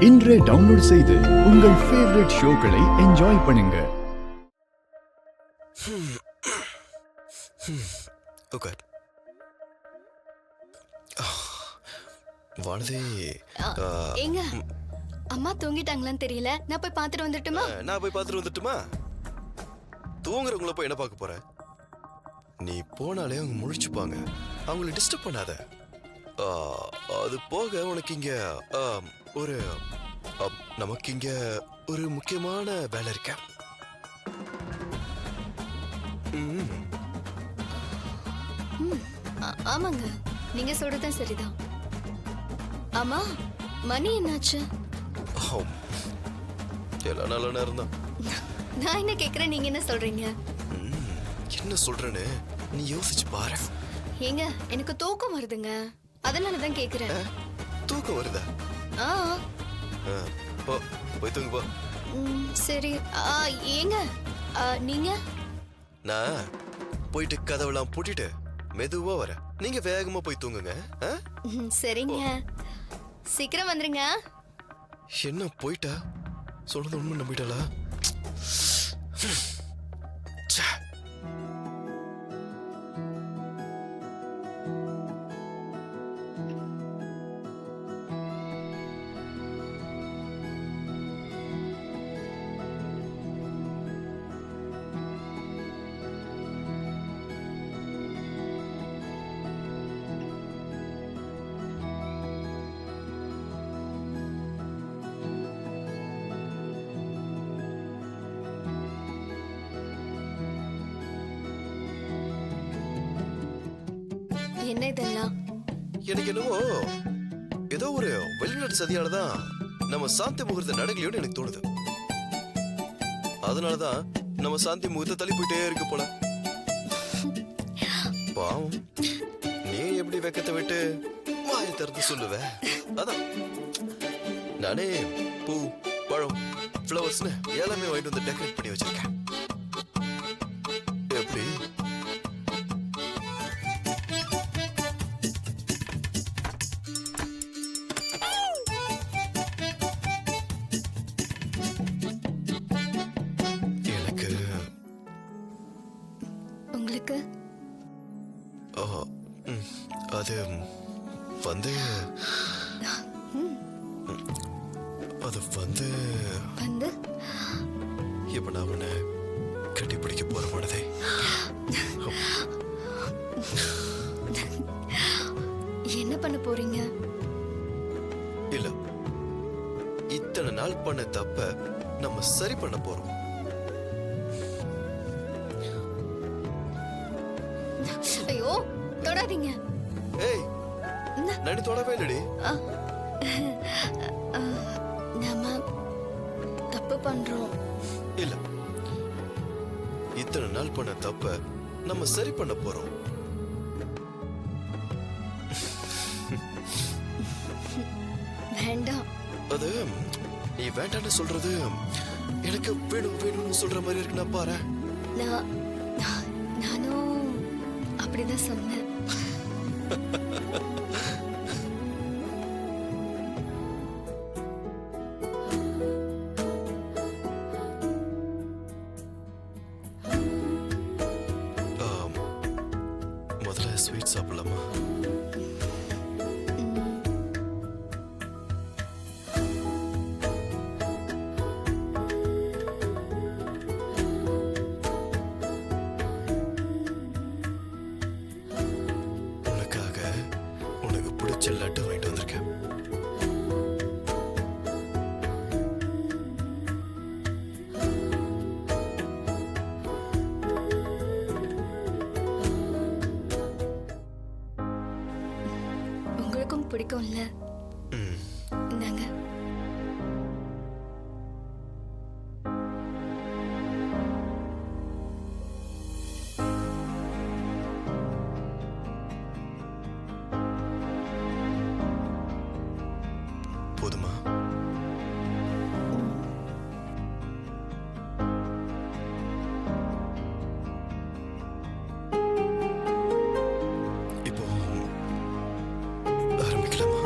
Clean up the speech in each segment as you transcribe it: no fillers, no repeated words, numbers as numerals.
இன்றே டவுன்லோட் செய்து உங்கள் ஃபேவரட் ஷோக்களை என்ஜாய் பண்ணுங்க. உட்கார். வானதி, ஏங்க அம்மா தூங்கிட்டாங்களான்னு தெரியல. நான் போய் பார்த்துட்டு வந்துட்டுமா? நான் போய் பார்த்துட்டு வந்துட்டுமா? தூங்குறவங்கள போய் என்ன பார்க்க போற? நீ போனாலே அவங்க முழிச்சுப்பாங்க. அவங்களை டிஸ்டர்ப் பண்ணாத. அது போக உனக்கு இங்க ஒரு நமக்கு இங்க ஒரு முக்கியமான வேலை இருக்க. ஆமாங்க, நீங்க சொல்றதுதான் சரிதான். ஆமா, மணி என்னாச்சு? எல்லாம் நல்ல நேரம் தான். நான் என்ன கேக்குறேன், நீங்க என்ன சொல்றீங்க? என்ன சொல்றேன்னு நீ யோசிச்சு பாரு. ஏங்க எனக்கு தூக்கம் வருதுங்க, அதனாலதான் கேக்குறேன். தூக்கம் வருதா? போய் தூங்கு போ. சரி. ஏங்க நீங்க? நான் போயிட்டு கதவெல்லாம் பூட்டிட்டு மெதுவா வர. நீங்க வேகமா போய் தூங்குங்க. சரிங்க, சீக்கிரம் வந்துருங்க. என்ன போயிட்டா? சொல்றது உண்மை நம்பிட்டாளா? என்ன இதெல்லாம்? எனக்கு என்னவோ ஏதோ ஒரு வெளிநாட்டு சதியாலதான் நம்ம சாந்தி முகூர்த்த நடக்கலையோன்னு எனக்கு தோணுது. அதனாலதான் நம்ம சாந்தி முகூர்த்த தள்ளி போயிட்டே இருக்கு போல. பாவம், நீ எப்படி வெக்கத்தை விட்டு வாயை திறந்து சொல்லுவ? அதான் நானே பூ, பழம், ஃப்ளவர்ஸ்னு எல்லாமே வாங்கிட்டு வந்து டெக்கரேட் பண்ணி வச்சிருக்கேன். எப்படி? உங்களுக்கு அது வந்து இப்ப நான் உன்னை கட்டி பிடிக்க போற மனதை. என்ன பண்ண போறீங்க? இல்ல, இத்தனை நாள் பண்ண தப்ப நம்ம சரி பண்ண போறோம். ஐயோ, தொடாதீங்க. ஏய், நான் தொடவே இல்லடி. நாம தப்பு பண்றோம். இல்ல, இத்தனை நாள் பண்ண தப்ப நம்ம சரி பண்ண போறோம். வேண்டாம். அது நீ வேண்டான்னு சொல்றது எனக்கு வேணும் வேணும்னு சொல்ற மாதிரி இருக்கு. நான் பாரு, நானும் அப்படிதான் சொன்னேன். முதல்ல ஸ்வீட் சாப்பிடலாமா? உனக்கு பிடிச்ச லட்டு வாங்கிட்டு வந்திருக்கேன். உங்களுக்கும் பிடிக்கும்ல? இந்தாங்க. போதுமா? இப்போ ஆரம்பிக்கலாமா?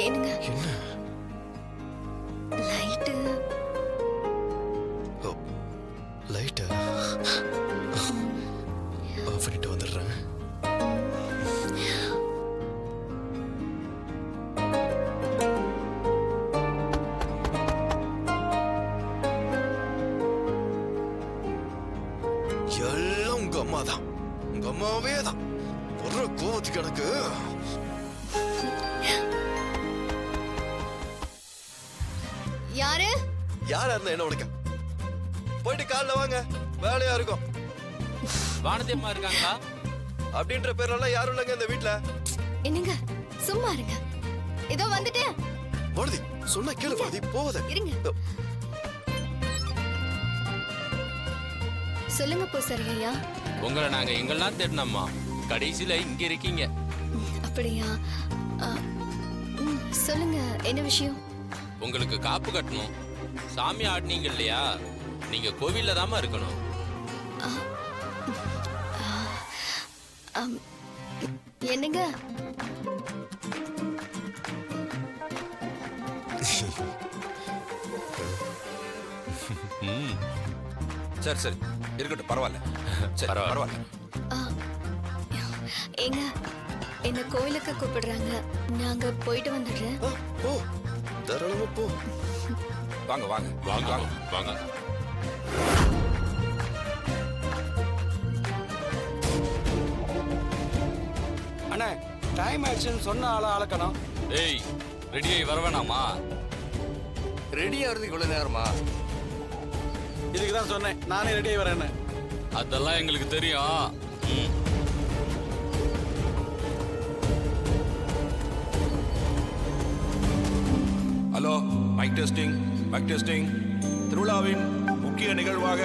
ஏனுங்க என்ன லைட்டு லைட்டா ஆஃப் பண்ணிட்டு வந்துடுறேன். எல்லாம் உங்க அம்மா தான், உங்க அம்மாவே தான். ஒரு கோவத்துக்கு எனக்கு யாரு யாரா இருந்தா என்ன உனக்கு? போயிட்டு காலைல வாங்க, வேலையா இருக்கும். வானதியம்மா இருக்காங்களா? அப்படின்ற பேரெல்லாம் யாரும் இல்லைங்க இந்த வீட்டுல. என்னங்க சும்மா இருங்க, இதோ வந்துட்டேன். வானதி சொன்னா கேளு வானதி, போவாத. இருங்க. சொல்லுங்க பூசாரி ஐயா. உங்களை நாங்க எங்கெல்லாம் தேடினோம்மா, கடைசியில இங்க இருக்கீங்க. அப்படியா? ஆ, சொல்லுங்க என்ன விஷயம்? உங்களுக்கு காப்பு கட்டணும். சாமி ஆடினீங்க இல்லையா, நீங்க கோவில்ல தாமா இருக்கணும். என்னங்க ம், சரி சரி இருக்கட்டும், பரவாயில்ல. சரி பரவாயில்ல. பரவாயில்ல. ஏங்க என்ன கோயிலுக்கு கூப்பிடுறாங்க, நாங்க போயிட்டு வந்துடுறேன். போ, தாராளமா போ. வாங்க வாங்க வாங்க வாங்க. வாங்க. அண்ணே டைம் ஆயிடுச்சுன்னு சொன்ன ஆளை அளக்கணும். ஏய், ரெடியாகி வர வேணாமா? ரெடி ஆகிறதுக்கு இவ்வளவு நேரமா? இதுக்கு தான் சொன்னேன் நானே ரெடி ஆகி வரேன்னு. அதெல்லாம் எங்களுக்கு தெரியும். ம். Hello, mic testing mic testing. திருவிழாவின் முக்கிய நிகழ்வாக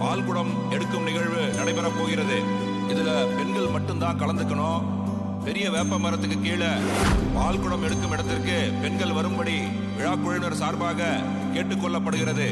பால்குடம் எடுக்கும் நிகழ்வு நடைபெறப் போகிறது. இதுல பெண்கள் மட்டும்தான் கலந்துக்கணும். பெரிய வேப்ப மரத்துக்கு கீழே பால்குடம் எடுக்கும் இடத்திற்கு பெண்கள் வரும்படி விழா குழுவினர் சார்பாக கேட்டுக்கொள்ளப்படுகிறது.